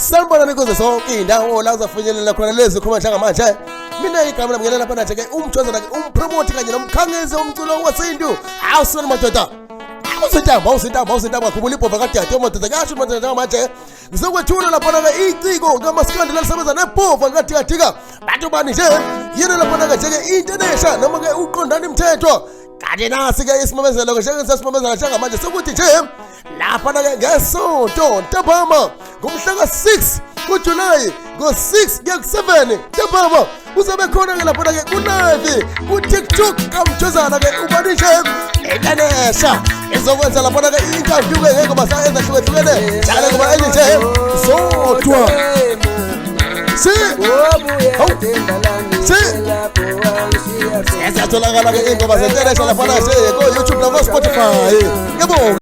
Sanibonani kuze sonke indawo la uzafinyelela khona lezi khoma njengamanje. Mina igama lami ngena lapha nathi ke umjozana ke umpromote kanye nomkhangezi umculo wasintu. Awusona madoda. Awusitamba khubula ibhova kadade madoda kasho madoda njengamanje. Ngizokwethula lapha ke iciko kamaskandi lalisebenza nebhova kadika. Bantu bani nje yena lapha ke ke international noma ke uqondana imithetho. Kanti nasi ke isimamezelo ke njengesesimamezela njengamanje sokuthi nje lapha ke ngesonto ntambama ngomhla ka6 kuJuly ngo6 kuya ku7 ntambama uzabe khona ke lapha ke kulive ku TikTok kamjozana ke ubani nje eNanesha ezokwenza lapha ke interview ke ngeke basa ezahlukehlukene njalo kuba nje sodwa Siyatholakala ke ingoba zeNanesha lapha nje ko YouTube na Spotify yebo.